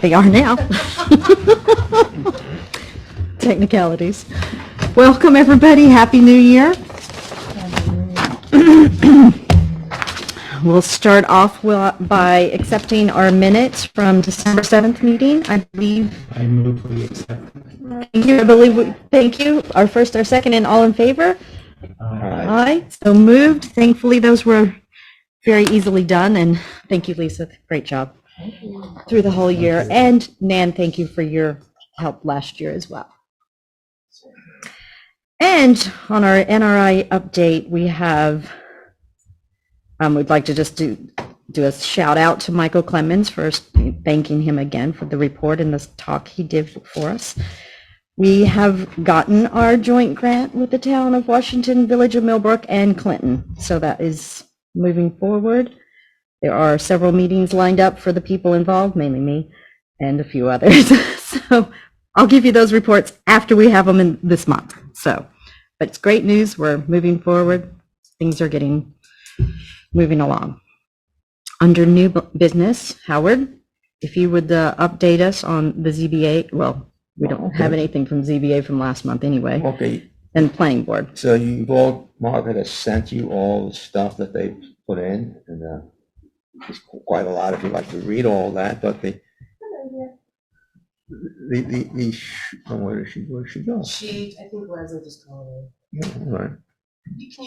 They are now. Technicalities. Welcome, everybody. Happy New Year. We'll start off by accepting our minutes from December 7th meeting. I believe. I move we accept. Thank you. Our first, our second, and all in favor? Aye. Aye. So moved. Thankfully, those were very easily done, and thank you, Lisa. Great job through the whole year. And Nan, thank you for your help last year as well. And on our NRI update, we have, we'd like to just do a shout out to Michael Clemens for thanking him again for the report and the talk he did for us. We have gotten our joint grant with the town of Washington, Village of Millbrook, and Clinton. So that is moving forward. There are several meetings lined up for the people involved, mainly me and a few others. So I'll give you those reports after we have them in this month. So, but it's great news. We're moving forward. Things are moving along. Under new business, Howard, if you would update us on the ZBA. Well, we don't have anything from ZBA from last month anyway. Okay. And planning board. So you've all, Margaret has sent you all the stuff that they put in, and it's quite a lot if you'd like to read all that, but where does she go? I think Leslie just called her. Yeah, all right. You can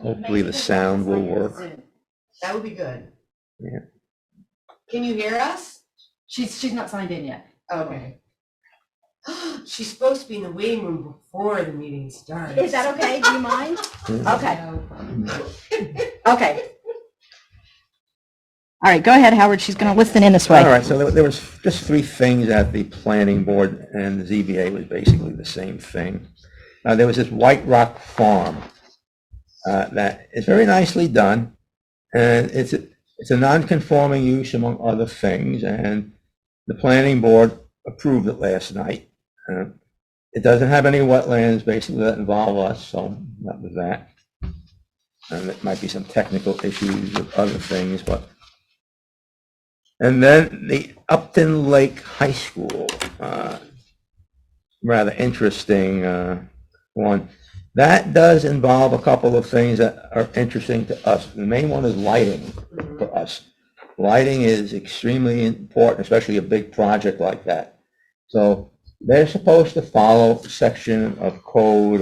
Hopefully the sound will work. That would be good. Yeah. Can you hear us? She's not signed in yet. Okay. She's supposed to be in the waiting room before the meeting starts. Is that okay? Do you mind? Okay. No. Okay. All right, go ahead, Howard. She's going to listen in this way. All right, so there was just three things at the planning board, and the ZBA was basically the same thing. There was this White Rock Farm that is very nicely done, and it's a non-conforming use among other things, and the planning board approved it last night. It doesn't have any wetlands basically that involve us, so that was that. And it might be some technical issues with other things, but. And then the Upton Lake High School, rather interesting one. That does involve a couple of things that are interesting to us. The main one is lighting for us. Lighting is extremely important, especially a big project like that. So they're supposed to follow a section of code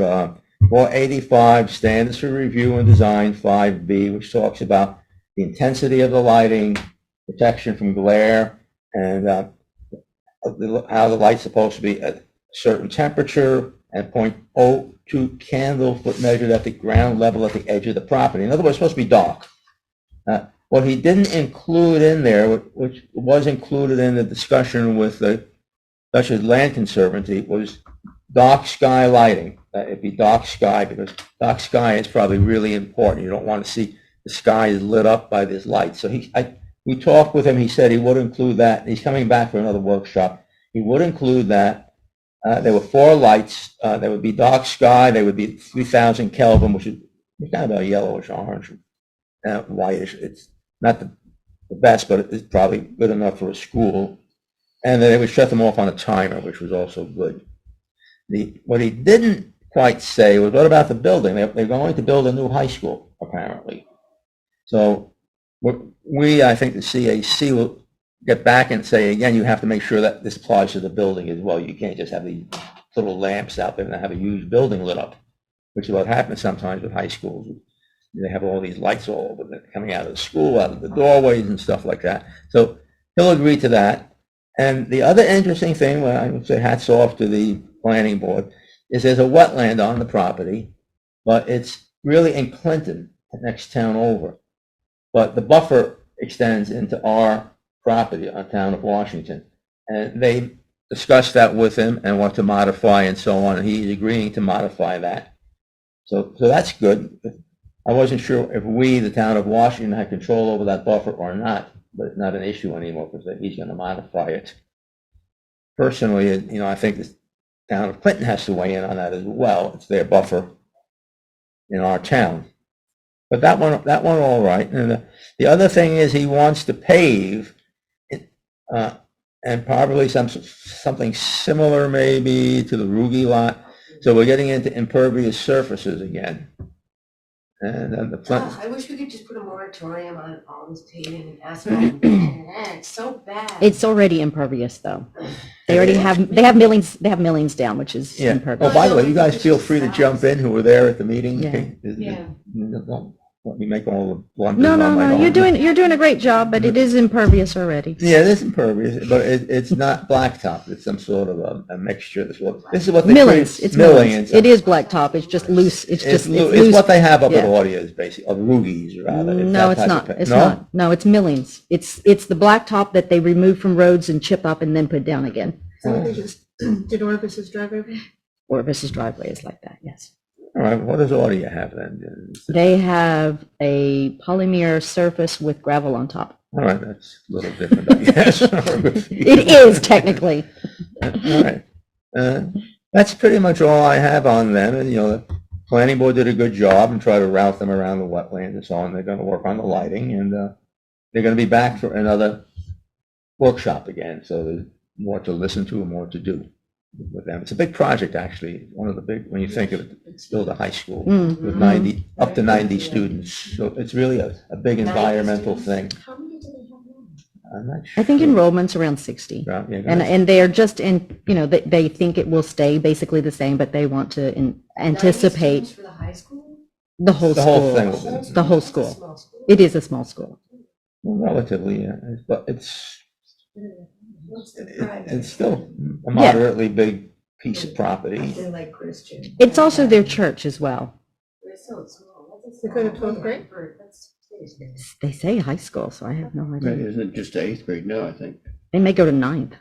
485, Standards for Review and Design 5B, which talks about the intensity of the lighting, protection from glare, and how the light's supposed to be at a certain temperature and 0.02 candle foot measured at the ground level at the edge of the property. In other words, it's supposed to be dark. What he didn't include in there, which was included in the discussion with the Dutchess Land Conservancy, was dark sky lighting. It'd be dark sky, because dark sky is probably really important. You don't want to see the sky is lit up by this light. So we talked with him. He said he would include that. He's coming back for another workshop. He would include that. There were 4 lights. There would be dark sky. There would be 3,000 Kelvin, which is kind of a yellowish orange, whitish. It's not the best, but it's probably good enough for a school. And then they would shut them off on a timer, which was also good. What he didn't quite say was, what about the building? They're going to build a new high school, apparently. So I think the CAC will get back and say, again, you have to make sure that this applies to the building as well. You can't just have these little lamps out there and have a huge building lit up, which is what happens sometimes with high schools. They have all these lights all over coming out of the school, out of the doorways and stuff like that. So he'll agree to that. And the other interesting thing, well, I would say hats off to the planning board, is there's a wetland on the property, but it's really in Clinton, the next town over. But the buffer extends into our property on town of Washington. And they discussed that with him and want to modify and so on, and he's agreeing to modify that. So that's good. I wasn't sure if we, the town of Washington, had control over that buffer or not, but it's not an issue anymore because he's going to modify it. Personally, I think the town of Clinton has to weigh in on that as well. It's their buffer, in our town. But that one all right. And the other thing is he wants to pave it, and probably something similar maybe to the Rugi lot. So we're getting into impervious surfaces again. And then the front. I wish we could just put a moratorium on all this paving and asphalt. It's so bad. It's already impervious, though. They already have, they have millings down, which is Yeah. impervious. Oh, by the way, you guys feel free to jump in who were there at the meeting. Yeah. Okay? Yeah. Don't let me make all the blunders No, on no, my no, own. you're doing a great job, but it is impervious already. Yeah, it is impervious, but it's not blacktop. It's some sort of a mixture. This is what they Millings, it's milling. millings. It is blacktop, it's just loose, it's It's loose. what they have up at Yeah. Audia's, basically, of Rugies, rather. No, that it's type not, of it's no? not. No, it's millings. It's the blacktop that they remove from roads and chip up and then put down again. So they just did Orvis's drive over? Orvis's driveway is like that, yes. All right, what does Audia have then? They have a polymer surface with gravel on top. All right, that's a little different, I guess. It is technically. All right. That's pretty much all I have on them. And, the planning board did a good job and tried to route them around the wetlands and so on. They're going to work on the lighting, and they're going to be back for another workshop again. So there's more to listen to and more to do with them. It's a big project, actually. One of the big, when you think of it, it's still the high school with up to 90 students. So it's really a big environmental thing. How many do they have now? I'm not sure. I think enrollment's around 60. Yeah, And they're just in, they think it will stay basically the same, but they want to anticipate 90 students for the high school? the whole The whole school. thing will be The whole That's a school. small school. It is a small school. relatively, but What's the private? it's still a moderately big piece of property. They're like Christian. It's also their church as well. They're so small. That's a They go to small 12th grade? That's seriously. They say high school, so I have no idea. Isn't it just 8th grade now, I think? They may go to 9th.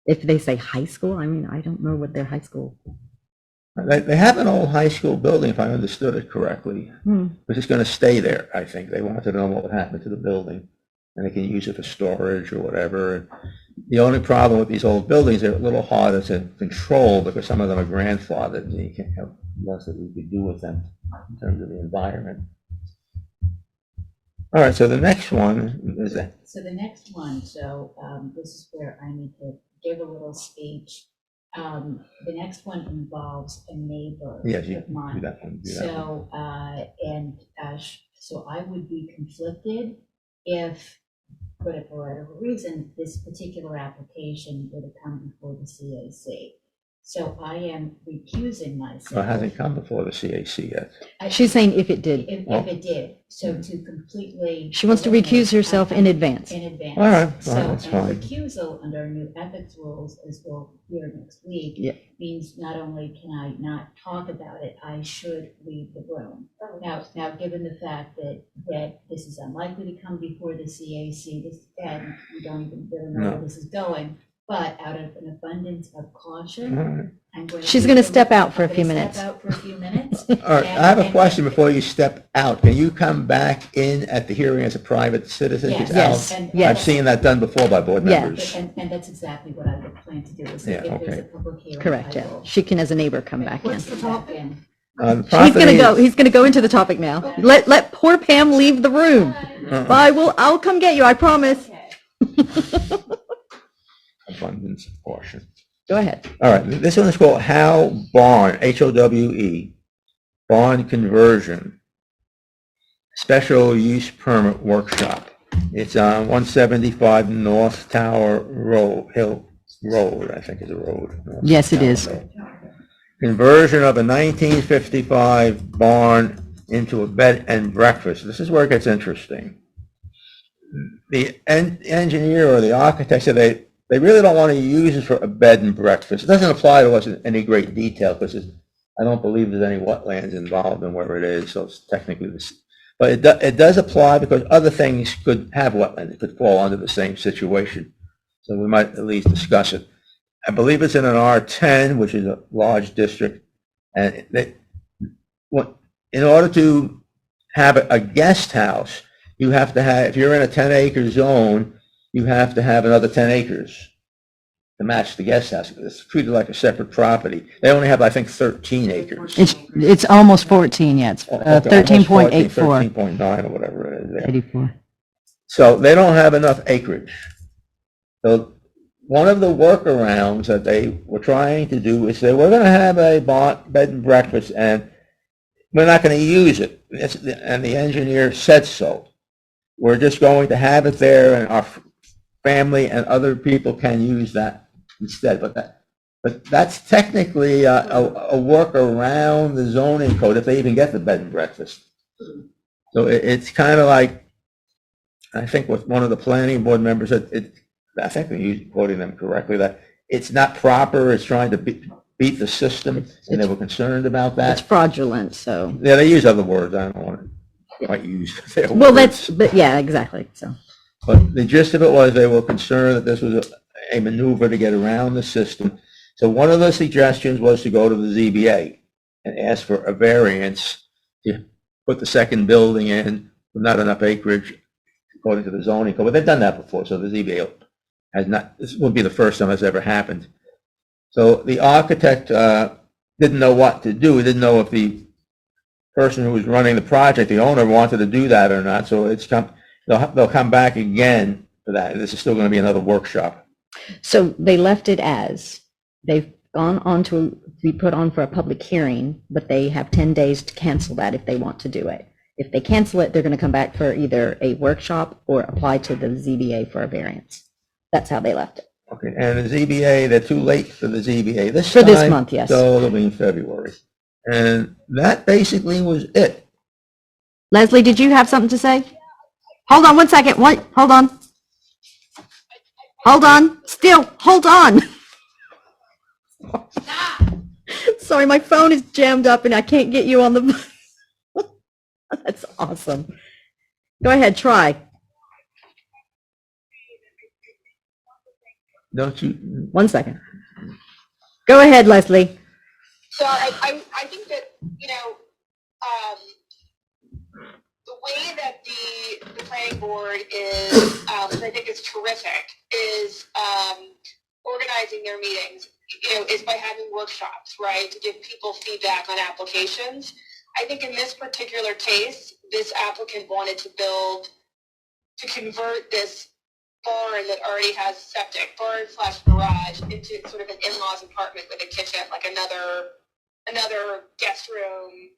If they say high school, I mean, I don't know what their high school. They have an old high school building, if I understood it correctly, which is going to stay there, I think. They wanted to know what would happen to the building, and they can use it for storage or whatever. And the only problem with these old buildings, they're a little harder to control because some of them are grandfathered, and you can't have less that we could do with them in terms of the environment. All right, so the next one is that. So the next one, this is where I need to give a little speech. The next one involves a neighbor Yes, you of can do mine. that one. Do that one. So I would be conflicted if, for whatever reason, this particular application would have come before the CAC. So I am recusing myself. Well, it hasn't come before the CAC yet. She's saying if it did. If it did, so to completely. She wants to recuse herself in advance. In advance. All right, So that's a fine. recusal under our new ethics rules, as we'll hear next week, Yeah. means not only can I not talk about it, I should leave the room. Now, given the fact that this is unlikely to come before the CAC, and we don't even really know where No. this is going, but out of an abundance of caution, All right. I'm going to. She's going to step out for a I'm few gonna minutes. Step out for a few minutes. All right, I have a question before you step out. Can you come back in at the hearing as a private citizen? 'Cause Yes. Al- and- I've seen that done before by board Yeah. members. And that's exactly what I would plan to do, is Yeah, if there's a okay. public hearing. Correct, I yeah. will She can, as a neighbor, come back in. What's the topic? in. The He's going to property go, is- he's going to go into the topic now. Let poor Pam leave the room. Bye, I'll come get you, I promise. Abundance of caution. Go ahead. All right, this one is called Howe Barn, Howe, Barn Conversion, Special Use Permit Workshop. It's on 175 North Tower Hill Road, I think is a road. North Yes, it Tower is. Road. Conversion of a 1955 barn into a bed and breakfast. This is where it gets interesting. The engineer or the architect said they really don't want to use it for a bed and breakfast. It doesn't apply to us in any great detail because I don't believe there's any wetlands involved in where it is, so it's technically this. But it does apply because other things could have wetlands. It could fall under the same situation. So we might at least discuss it. I believe it's in an R10, which is a large district. And in order to have a guest house, you have to have, if you're in a 10-acre zone, you have to have another 10 acres. to match the guest house. It's treated like a separate property. They only have, I think, 13 acres. It's almost 14, yeah, it's Okay, almost 13.84. 13.9 or whatever it is there. 84. So they don't have enough acreage. So one of the workarounds that they were trying to do is say, we're going to have a bed and breakfast and we're not going to use it. And the engineer said so. We're just going to have it there and our family and other people can use that instead. But that's technically a work around the zoning code if they even get the bed and breakfast. So it's kind of like, I think what one of the planning board members said, I think they're quoting them correctly, that it's not proper, it's trying to beat the system, and they were concerned about It's that. fraudulent, so. Yeah, they use other words, I don't want to quite use their Well, words. but yeah, exactly, so. But the gist of it was they were concerned that this was a maneuver to get around the system. So one of the suggestions was to go to the ZBA and ask for a variance to put the second building in with not enough acreage according to the zoning code. But they've done that before, so the ZBA has not, this would be the first time it's ever happened. So the architect didn't know what to do. He didn't know if the person who was running the project, the owner, wanted to do that or not. So they'll come back again for that. This is still going to be another workshop. So they left it as, they've gone on to be put on for a public hearing, but they have 10 days to cancel that if they want to do it. If they cancel it, they're going to come back for either a workshop or apply to the ZBA for a variance. That's how they left it. Okay, and the ZBA, they're too late for the ZBA this For time. this month, yes. So it'll be in February. And that basically was it. Leslie, did you have something to say? Hold on one second. What? Hold on. Hold on. Still, hold on. Sorry, my phone is jammed up and I can't get you on the... That's awesome. Go ahead, try. Don't you? 1 second. Go ahead, Leslie. So I think that, the way that the planning board is, which I think is terrific, is organizing their meetings, is by having workshops, right, to give people feedback on applications. I think in this particular case, this applicant wanted to convert this barn that already has septic, barn/garage, into sort of an in-laws apartment with a kitchen, like another guest room,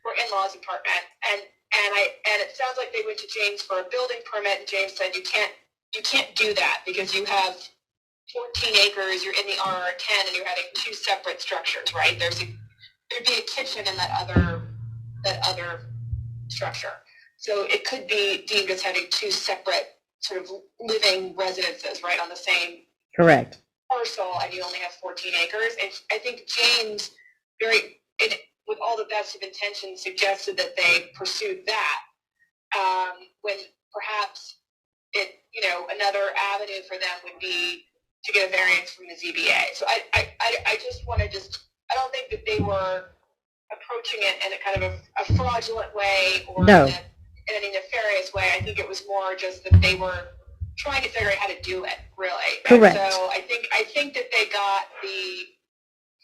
or in-laws apartment. And it sounds like they went to James for a building permit, and James said you can't do that because you have 14 acres, you're in the RR10, and you're having two separate structures, right? There'd be a kitchen in that other structure. So it could be deemed as having two separate sort of living residences, right, on the same Correct. parcel, and you only have 14 acres. And I think James, with all the best of intentions, suggested that they pursued that, when perhaps another avenue for them would be to get a variance from the ZBA. So I just want to I don't think that they were approaching it in a kind of a fraudulent way or No. in any nefarious way. I think it was more just that they were trying to figure out how to do it, really. Correct. And so I think that they got the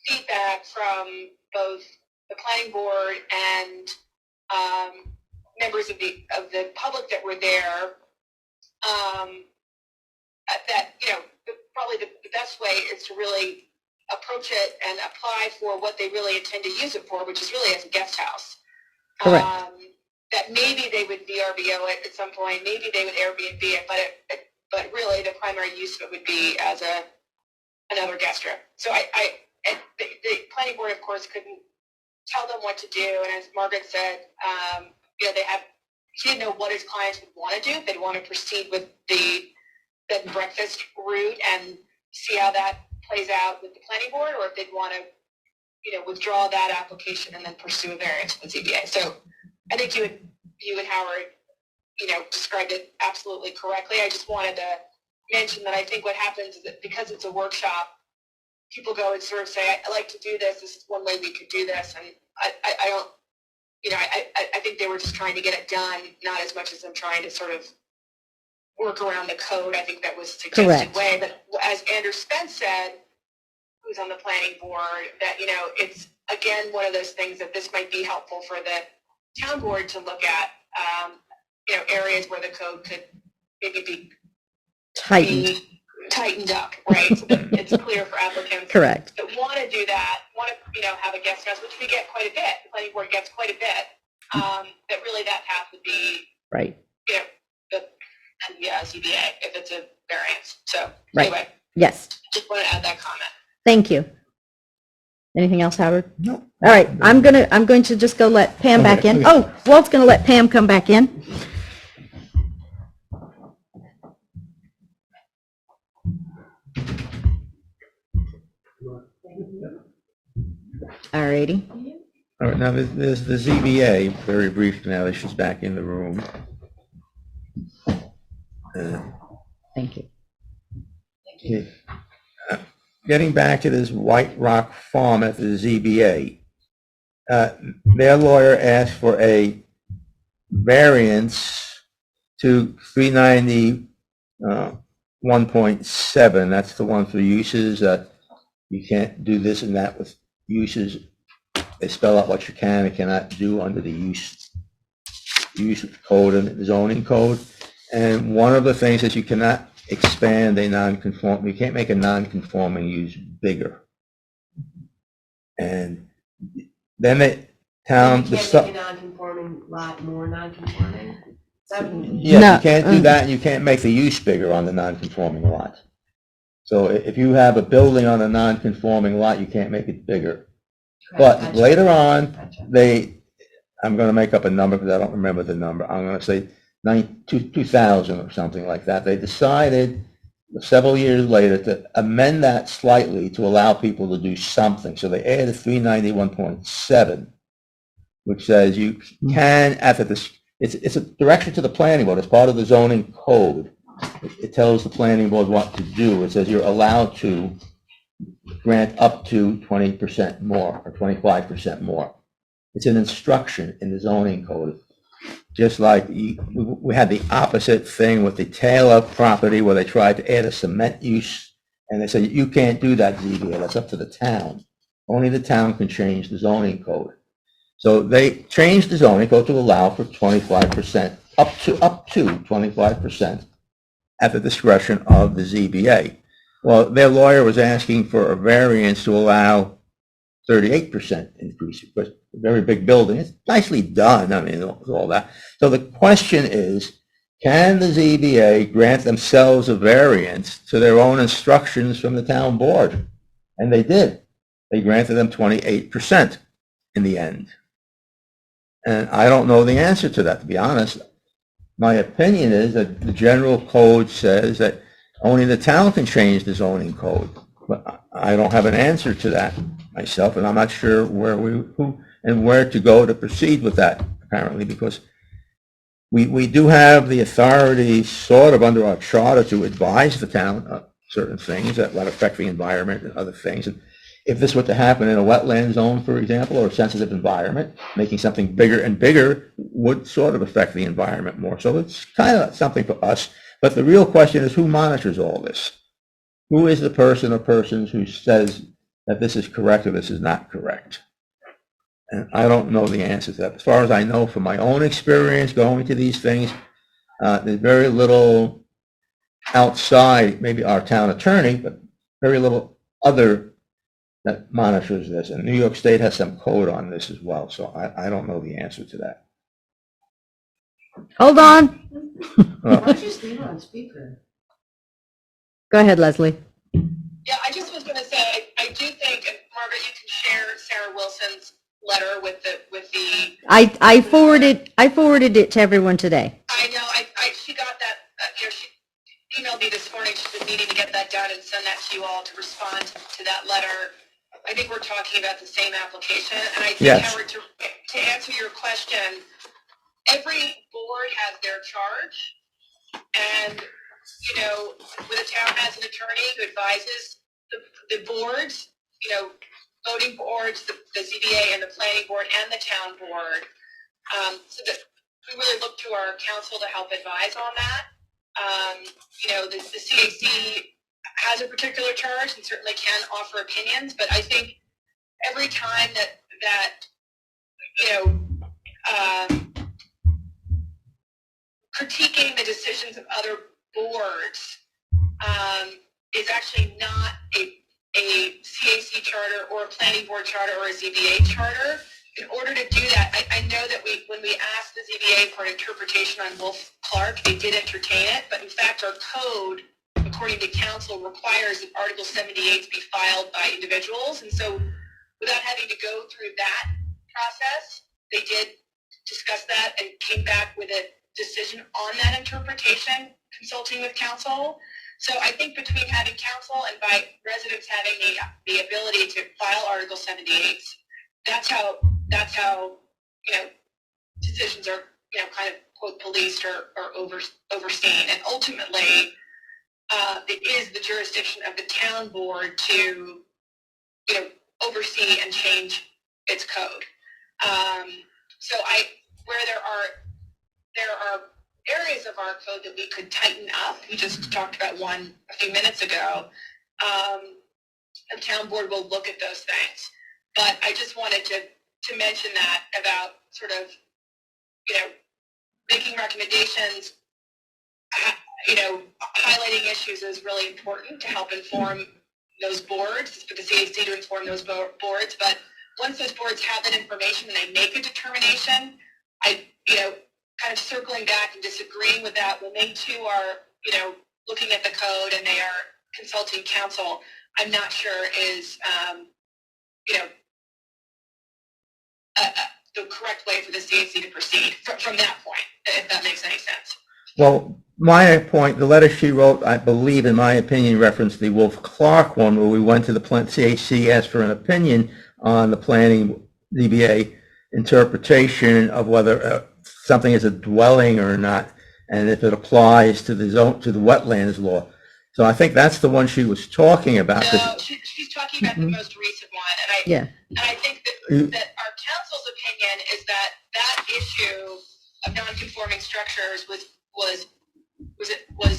feedback from both the planning board and members of the public that were there. That probably the best way is to really approach it and apply for what they really intend to use it for, which is really as a guest house. Correct. That maybe they would VRBO it at some point, maybe they would Airbnb it, but really the primary use of it would be as another guest room. So the planning board, of course, couldn't tell them what to do, and as Margaret said, he didn't know what his clients would want to do. They'd want to proceed with the bed and breakfast route and see how that plays out with the planning board, or if they'd want to, withdraw that application and then pursue a variance with the ZBA. So I think you and Howard, described it absolutely correctly. I just wanted to mention that I think what happens is that because it's a workshop, people go and sort of say, I like to do this. This is one way we could do this. And I don't, I think they were just trying to get it done, not as much as them trying to sort of work around the code. I think that was suggested Correct. way. But as Andrew Spence said, who's on the planning board, that, it's, again, one of those things that this might be helpful for the town board to look at, areas where the code could maybe be Tightened. tightened up, right? So that it's clear for applicants Correct. that want to do that, want to, have a guest house, which we get quite a bit. The planning board gets quite a bit. That really that path would be, Right. the ZBA if it's a variance. So Right. anyway, Yes. just want to add that comment. Thank you. Anything else, Howard? No. All right, I'm going to just go let Pam back in. Okay. Oh, Walt's going to let Pam come back in. All righty. All right, now there's the ZBA, very brief now that she's back in the room. Thank you. Okay. Getting back to this White Rock Farm at the ZBA, their lawyer asked for a variance to 390 1.7. That's the one for uses. You can't do this and that with uses. They spell out what you can and cannot do under the use code and the zoning code. And one of the things is you cannot expand a non-conform. You can't make a non-conforming use bigger. And then the town. You can't make a non-conforming lot more non-conforming? Is that what you mean? Yes, No. you can't do that, and you can't make the use bigger on the non-conforming lot. So if you have a building on a non-conforming lot, you can't make it bigger. But Gotcha. later on, Gotcha. I'm going to make up a number because I don't remember the number. I'm going to say 2000 or something like that. They decided several years later to amend that slightly to allow people to do something. So they added 391.7, which says you can, after this, it's a direction to the planning board. It's part of the zoning code. It tells the planning board what to do. It says you're allowed to grant up to 20% more or 25% more. It's an instruction in the zoning code. Just like we had the opposite thing with the Taylor property where they tried to add a cement use, and they said, you can't do that, ZBA, that's up to the town. Only the town can change the zoning code. So they changed the zoning code to allow for 25%, up to 25% at the discretion of the ZBA. Well, their lawyer was asking for a variance to allow 38% increase. It was a very big building. It's nicely done. I mean, all that. So the question is, can the ZBA grant themselves a variance to their own instructions from the town board? And they did. They granted them 28% in the end. And I don't know the answer to that, to be honest. My opinion is that the general code says that only the town can change the zoning code. But I don't have an answer to that myself, and I'm not sure who and where to go to proceed with that, apparently, because we do have the authority sort of under our charter to advise the town of certain things that would affect the environment and other things. And if this were to happen in a wetland zone, for example, or a sensitive environment, making something bigger and bigger would sort of affect the environment more. So it's kind of something for us. But the real question is, who monitors all this? Who is the person or persons who says that this is correct or this is not correct? And I don't know the answer to that. As far as I know from my own experience going to these things, there's very little outside, maybe our town attorney, but very little other that monitors this. And New York State has some code on this as well. So I don't know the answer to that. Hold on. Why don't you just leave it on speaker? Go ahead, Leslie. Yeah, I just was going to say, I do think, and Margaret, you can share Sarah Wilson's letter with the. I forwarded it to everyone today. I know, she got that, she emailed me this morning, she's been needing to get that done and send that to you all to respond to that letter. I think we're talking about the same application, and I think, Yes. Howard, to answer your question, every board has their charge, and, when the town has an attorney who advises the boards, voting boards, the ZBA and the planning board and the town board, so that we really look to our council to help advise on that. The CAC has a particular charge and certainly can offer opinions, but I think every time that critiquing the decisions of other boards is actually not a CAC charter or a planning board charter or a ZBA charter. In order to do that, I know that when we asked the ZBA for an interpretation on Wolf-Clark, they did entertain it, but in fact our code, according to council, requires that Article 78 be filed by individuals, and so without having to go through that process, they did discuss that and came back with a decision on that interpretation, consulting with council. So I think between having council and by residents having the ability to file Article 78, that's how decisions are kind of quote policed or overseen, and ultimately it is the jurisdiction of the town board to oversee and change its code. So where there are areas of our code that we could tighten up. We just talked about one a few minutes ago. The town board will look at those things. But I just wanted to mention that about sort of, making recommendations, highlighting issues is really important to help inform those boards, for the CAC to inform those boards. But once those boards have that information and they make a determination, kind of circling back and disagreeing with that when they too are, looking at the code and they are consulting council, I'm not sure is, the correct way for the CAC to proceed from that point, if that makes any sense. Well, my point, the letter she wrote, I believe, in my opinion, referenced the Wolf-Clark one, where we went to the CAC, asked for an opinion on the planning ZBA interpretation of whether something is a dwelling or not, and if it applies to the wetlands law. So I think that's the one she was talking about. No, she's talking about the most recent one, and I think that our council's opinion is that issue of non-conforming structures was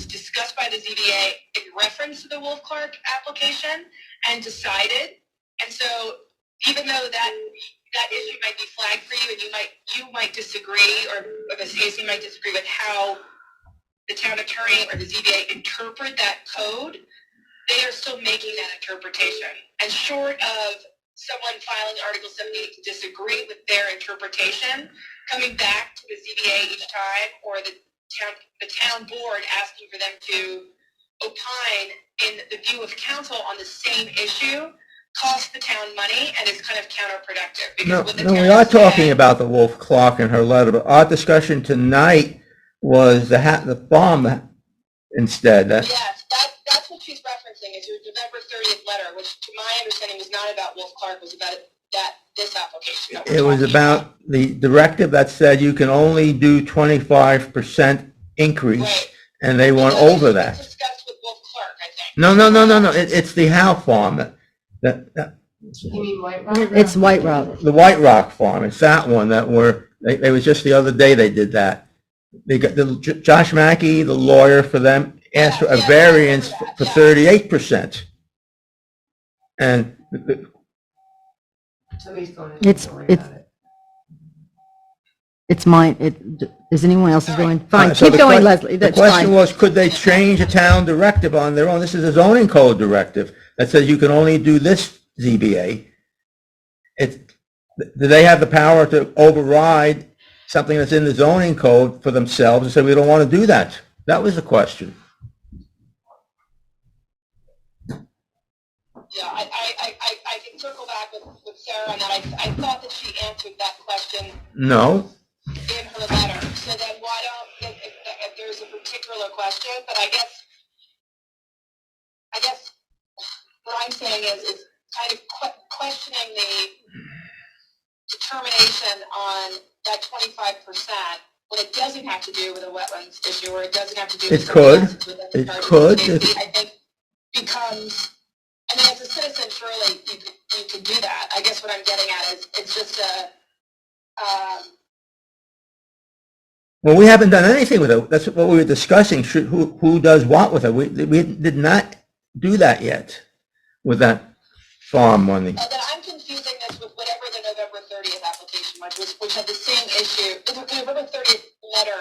discussed by the ZBA in reference to the Wolf-Clark application and decided. And so even though that issue might be flagged for you, and you might disagree, or the CAC might disagree with how the town attorney or the ZBA interpret that code, they are still making that interpretation. And short of someone filing Article 78 to disagree with their interpretation, coming back to the ZBA each time, or the town board asking for them to opine in the view of council on the same issue, costs the town money and is kind of counterproductive. No, we are talking about the Wolf-Clark in her letter, but our discussion tonight was the farm instead. Yes, that's what she's referencing, is your November 30th letter, which to my understanding was not about Wolf-Clark, was about this application. It was about the directive that said you can only do 25% increase, right, and they went over that. It's discussed with Wolf-Clark, I think. No. It's the Howe farm. You mean White Rock? It's White Rock. The White Rock farm. It's that one that it was just the other day they did that. They got Josh Mackey, the lawyer for them, asked for a variance for 38%. And Somebody's going it's mine. Is anyone else is going? Fine, so keep going, Leslie. The That's question fine. was, could they change a town directive on their own? This is a zoning code directive that says you can only do this ZBA. Do they have the power to override something that's in the zoning code for themselves and say, we don't want to do that? That was the question. Yeah, I can circle back with Sarah on that. I thought that she answered that question. No. In her letter. So then why don't, if there's a particular question, but I guess what I'm saying is kind of questioning the determination on that 25% when it doesn't have to do with a wetlands issue, or it doesn't have to do with It could. I think becomes, I mean, as a citizen, surely you could do that. I guess what I'm getting at is it's just Well, we haven't done anything with it. That's what we were discussing, who does what with it. We did not do that yet with that farm money. Then I'm confusing this with whatever the November 30th application was, which had the same issue. The November 30th letter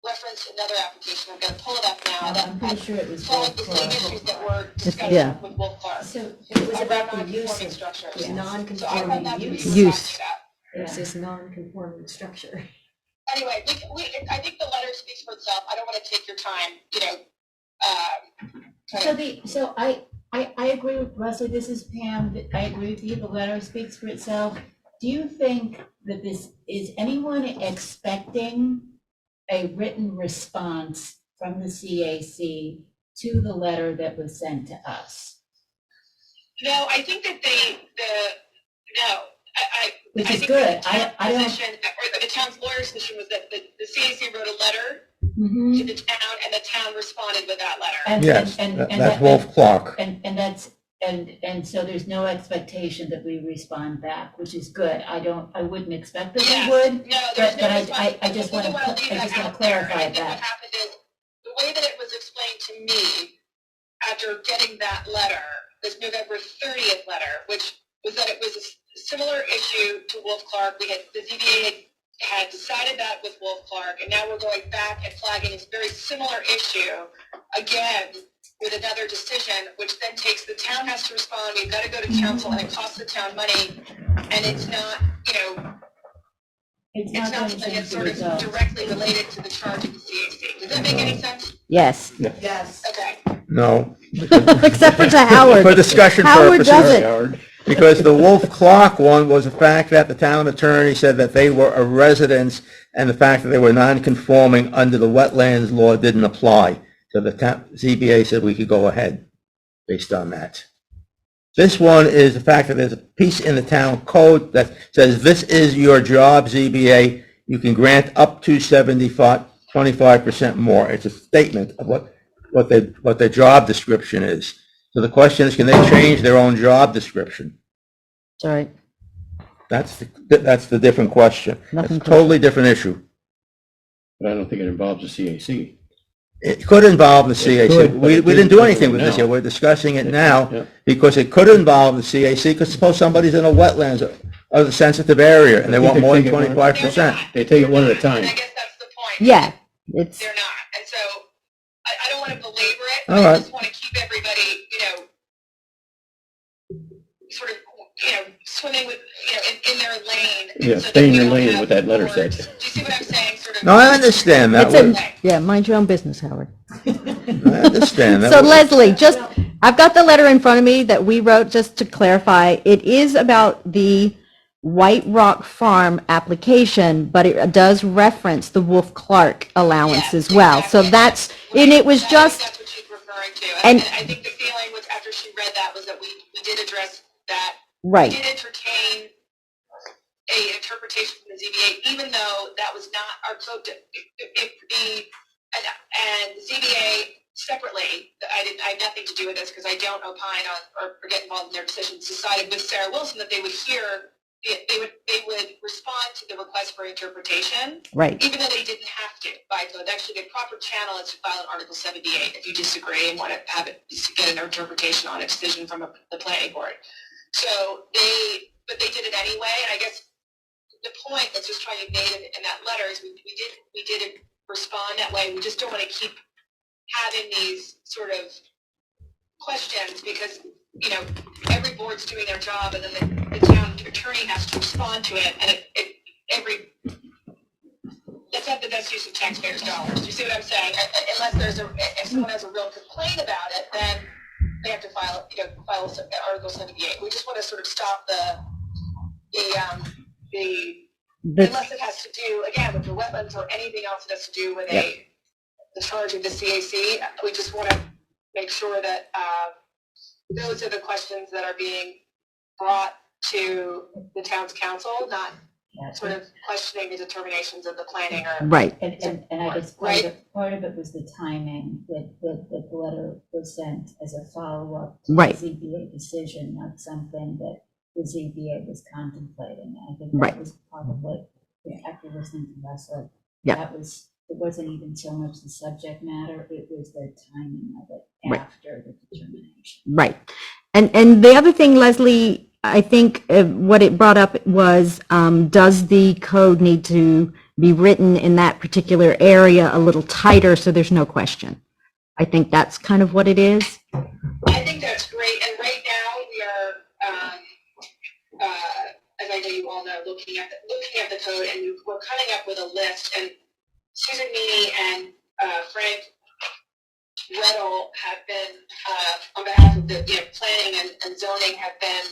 referenced another application. I'm going to pull it up now. I'm pretty sure it was Followed Wolf the same Clark. issues that were discussed Yeah. with Wolf Clark. So it was about the non-conforming use of structures. Yeah. So I found non-conforming that to be use. Use. Versus non-conforming structure. Anyway, I think the letter speaks for itself. I don't want to take your time, So I agree with Leslie, this is Pam, I agree with you, the letter speaks for itself. Do you think that is anyone expecting a written response from the CAC to the letter that was sent to us? No, I think that Which I is think good. the town's I don't. position, or the town's lawyer's position was that the CAC wrote a letter Mhm. to the town, and the town responded with that letter. Yes, that's Wolf Clark. And so there's no expectation that we respond back, which is good. I wouldn't expect that Yes. we would. No, there's But no I response. just I wanna wanna leave that out there. clarify And I think that. what happened is, the way that it was explained to me after getting that letter, this November 30th letter, which was that it was a similar issue to Wolf Clark. The ZBA had decided that with Wolf Clark, and now we're going back and flagging this very similar issue again with another decision, which then takes, the town has to respond, we've got to go to council, and it costs the town money, and it's not, It's it's not not going to something change that's the sort of result. directly related to the charge of the CAC. Does that make any sense? Yes, Yes. Okay. No. except for to Howard. For discussion Howard purposes. does it. Howard. Because the Wolf Clark one was the fact that the town attorney said that they were a residence, and the fact that they were non-conforming under the wetlands law didn't apply. So the ZBA said we could go ahead based on that. This one is the fact that there's a piece in the town code that says this is your job, ZBA. You can grant up to 25% more. It's a statement of what their job description is. So the question is, can they change their own job description? Sorry. That's the different question. Nothing It's a totally different issue. But I don't think it involves the CAC. It could involve the It CAC. could, but We it didn't do didn't anything with this now. yet. We're discussing it now Yeah. because it could involve the CAC, because suppose somebody's in a wetlands or a sensitive area and they want more than 25%. They take it one at a And time. I guess that's the point. Yeah, it's, They're not. And so I don't want to belabor it. All I right. just want to keep everybody, sort of, swimming with, in their lane. Yeah, so stay in that we your don't lane have with that letter boards. said. Do you see what I'm saying? Sort of. No, I understand that. it's a, Okay. yeah, mind your own business, Howard. I understand that. So Leslie, I've got the letter in front of me that we wrote just to clarify. It is about the White Rock Farm application, but it does reference the Wolf Clark allowance Yes, as well. So exactly. that's, and it was just, That's what she's referring to. And- And I think the feeling was after she read that was that we did address that. right, We did entertain a interpretation from the ZBA, even though that was not our code. And the ZBA separately, I had nothing to do with this because I don't opine on or get involved in their decisions, decided with Sarah Wilson that they would they would respond to the request for interpretation, right, even though they didn't have to by code. Actually, the proper channel is to file an Article 78 if you disagree and want to have it to get an interpretation on a decision from the planning board. So but they did it anyway, and I guess the point that's just trying to be made in that letter is we did respond that way. We just don't want to keep having these sort of questions because every board's doing their job, and then the town attorney has to respond to it, and that's not the best use of taxpayers' dollars. Do you see what I'm saying? Unless if someone has a real complaint about it, then they have to file Article 78. We just want to sort of stop unless it has to do, again, with the wetlands or anything else that has to do with the charge of the CAC. We just want to make sure that those are the questions that are being brought to the town's council, not sort of questioning the determinations of the planning or. right. And I guess part of it was the timing, that the letter was sent as a follow-up to the Right. ZBA decision, not something that the ZBA was contemplating. I think Right. that was probably, after listening to Leslie, Yeah. that was wasn't even so much the subject matter, it was the timing of it Right. after the determination. Right. And the other thing, Leslie, I think what it brought up was, does the code need to be written in that particular area a little tighter so there's no question? I think that's kind of what it is. I think that's great, and right now we are, as I know you all know, looking at the code, and we're coming up with a list. And Susan Meany and Frank Reddle have been, on behalf of the planning and zoning, have been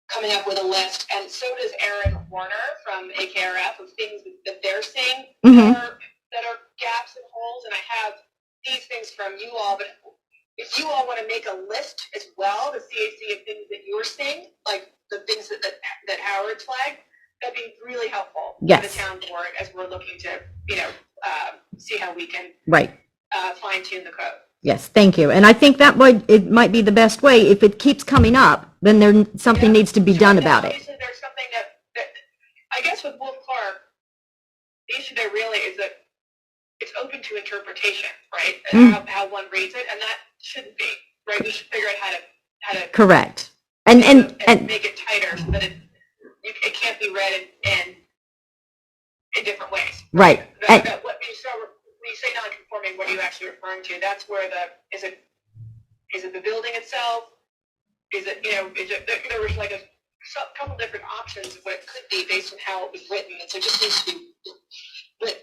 coming up with a list, and so does Aaron Warner from AKRF of things that they're seeing Mhm. that are gaps and holes. And I have these things from you all, but if you all want to make a list as well, the CAC of things that you're seeing, like the things that Howard flagged, that'd be really helpful for Yes. the town board as we're looking to, see how we can Right. fine tune the code. Yes, thank you. And I think it might be the best way. If it keeps coming up, then something needs to be done about it. Obviously, there's something that I guess with Wolf Park, the issue there really is that it's open to interpretation, right? And how one reads it, and that shouldn't be, right? We should figure out how to Correct. And make it tighter so that it can't be read in different ways. right. And, When you say non-conforming, what are you actually referring to? That's where is it the building itself? Is it, there was like a couple different options of what it could be based on how it was written, and so it just needs to be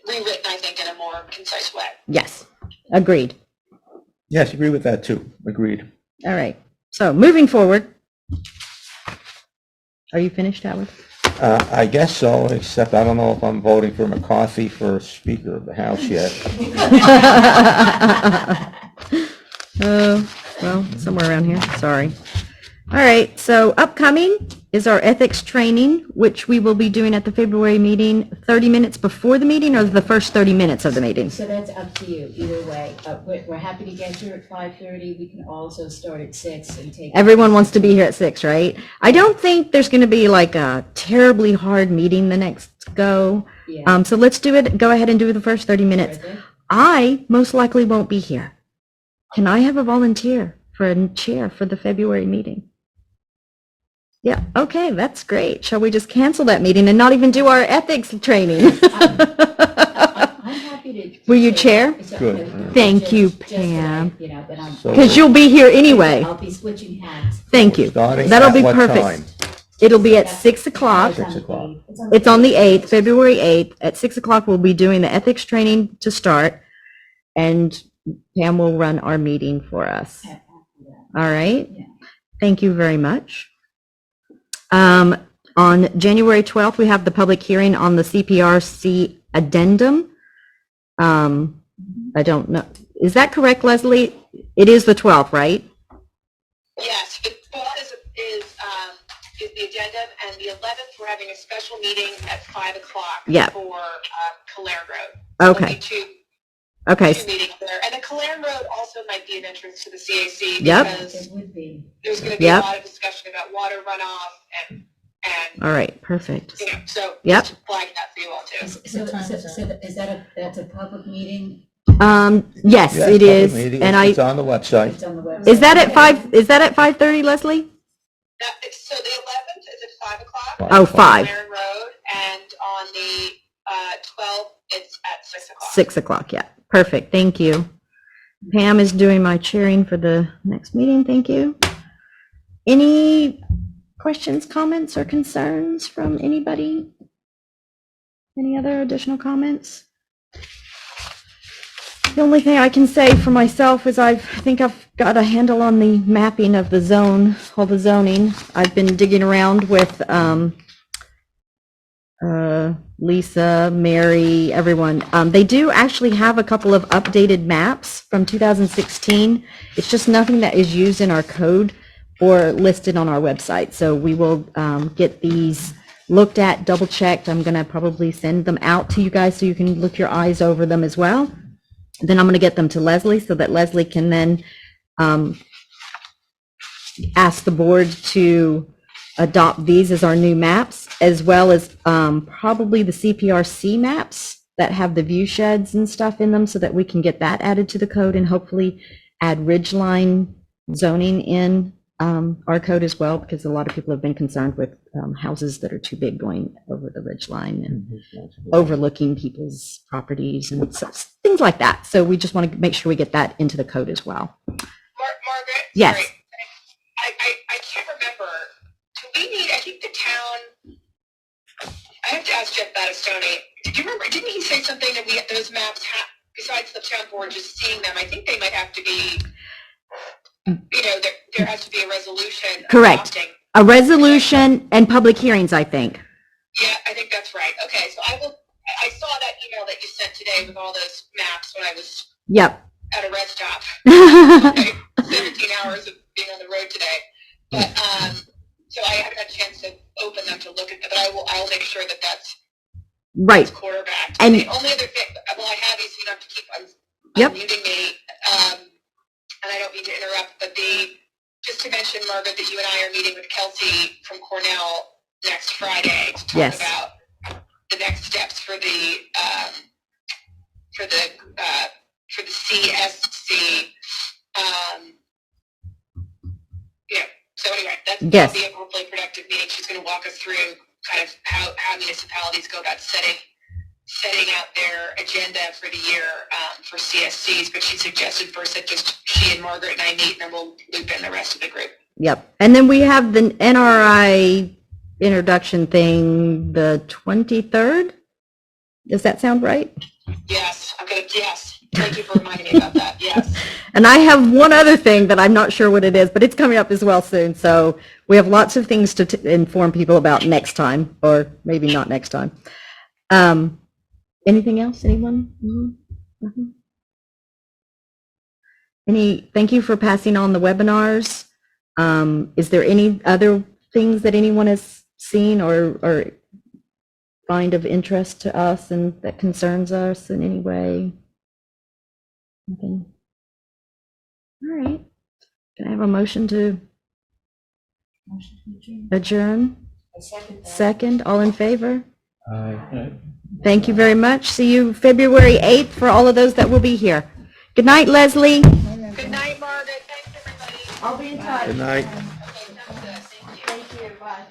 rewritten, I think, in a more concise way. yes, agreed. Yes, agree with that too. Agreed. All right. So moving forward. Are you finished, Howard? I guess so, except I don't know if I'm voting for McCarthy for Speaker of the House yet. Well, somewhere around here, sorry. All right, so upcoming is our ethics training, which we will be doing at the February meeting, 30 minutes before the meeting or the first 30 minutes of the meeting? So that's up to you, either way. We're happy to get here at 5:30. We can also start at 6 and take. Everyone wants to be here at 6, right? I don't think there's going to be like a terribly hard meeting the next go. Yeah. So let's do it. Go ahead and do the first 30 minutes. Further. I most likely won't be here. Can I have a volunteer for a chair for the February meeting? Yeah, okay, that's great. Shall we just cancel that meeting and not even do our ethics training? I'm happy to. Will you chair? Good. Thank you, Just that Pam. that I'm. So- Because you'll be here anyway. I'll be switching hats. Thank you. Starting That'll at be what perfect. time? It'll be at 6 o'clock. 6 o'clock. It's on the 8th, February 8th. At 6 o'clock, we'll be doing the ethics training to start, and Pam will run our meeting for us. All right? Yeah. Thank you very much. On January 12th, we have the public hearing on the CPRC addendum. I don't know. Is that correct, Leslie? It is the 12th, right? Yes, the 12th is the agenda, and the 11th, we're having a special meeting at 5 o'clock Yeah. for Calais Road. Okay. Only two Okay. meetings there. And the Calais Road also might be of interest to the CAC Yep. because It would be. there's going to be Yep. a lot of discussion about water runoff and All right. Perfect. so Yep. just flag that for you all too. So is that's a public meeting? Yes, Yes, it public is. meeting. And It's on the website. It's on the website. is that at 5? Is that at 5:30, Leslie? So the 11th is at 5 o'clock. Oh, on 5. Marin Road, and on the 12th, it's at 6 o'clock. 6 o'clock. Yeah. Perfect. Thank you. Pam is doing my chairing for the next meeting. Thank you. Any questions, comments, or concerns from anybody? Any other additional comments? The only thing I can say for myself is I think I've got a handle on the mapping of the zone, all the zoning. I've been digging around with Lisa, Mary, everyone. They do actually have a couple of updated maps from 2016. It's just nothing that is used in our code or listed on our website. So we will get these looked at, double checked. I'm going to probably send them out to you guys so you can look your eyes over them as well. Then I'm going to get them to Leslie so that Leslie can then ask the board to adopt these as our new maps, as well as probably the CPRC maps that have the view sheds and stuff in them so that we can get that added to the code and hopefully add ridgeline zoning in our code as well, because a lot of people have been concerned with houses that are too big going over the ridgeline and overlooking people's properties and things like that. So we just want to make sure we get that into the code as well. Margaret? Yes. Sorry. I can't remember. Do we need, I think the town, I have to ask Jeff Battistoni. Did you remember, didn't he say something that those maps have, besides the town board just seeing them, I think they might have to be, there has to be a resolution. Correct. Adopting. A resolution and public hearings, I think. Yeah, I think that's right. Okay, so I saw that email that you sent today with all those maps when I was Yep. at a rest stop. Okay, 17 hours of being on the road today. But, so I haven't had a chance to open them to look at them, but I'll make sure that that's Right. quarterback. And the only other thing, well, I have you, so you don't have to keep Yep. unmuting me, and I don't mean to interrupt, but just to mention, Margaret, that you and I are meeting with Kelsey from Cornell next Friday to talk Yes. about the next steps for the CSC. So anyway, Yes. that'll be a hopefully productive meeting. She's going to walk us through kind of how municipalities go about setting out their agenda for the year for CSCs. But she suggested first that just she and Margaret and I meet, and then we'll loop in the rest of the group. Yep. And then we have the NRI introduction thing the 23rd. Does that sound right? Yes, yes. Thank you for reminding me about that. Yes. And I have one other thing that I'm not sure what it is, but it's coming up as well soon. So we have lots of things to inform people about next time, or maybe not next time. Anything else? Anyone? Nothing? Thank you for passing on the webinars. Is there any other things that anyone has seen or find of interest to us and that concerns us in any way? Nothing. All right. Can I have a motion to adjourn? Second, all in favor? Thank you very much. See you February 8th for all of those that will be here. Good night, Leslie. Good night, Margaret. Thanks, everybody. I'll be in touch. Good night. Okay, sounds good. Thank you. Thank you. Bye.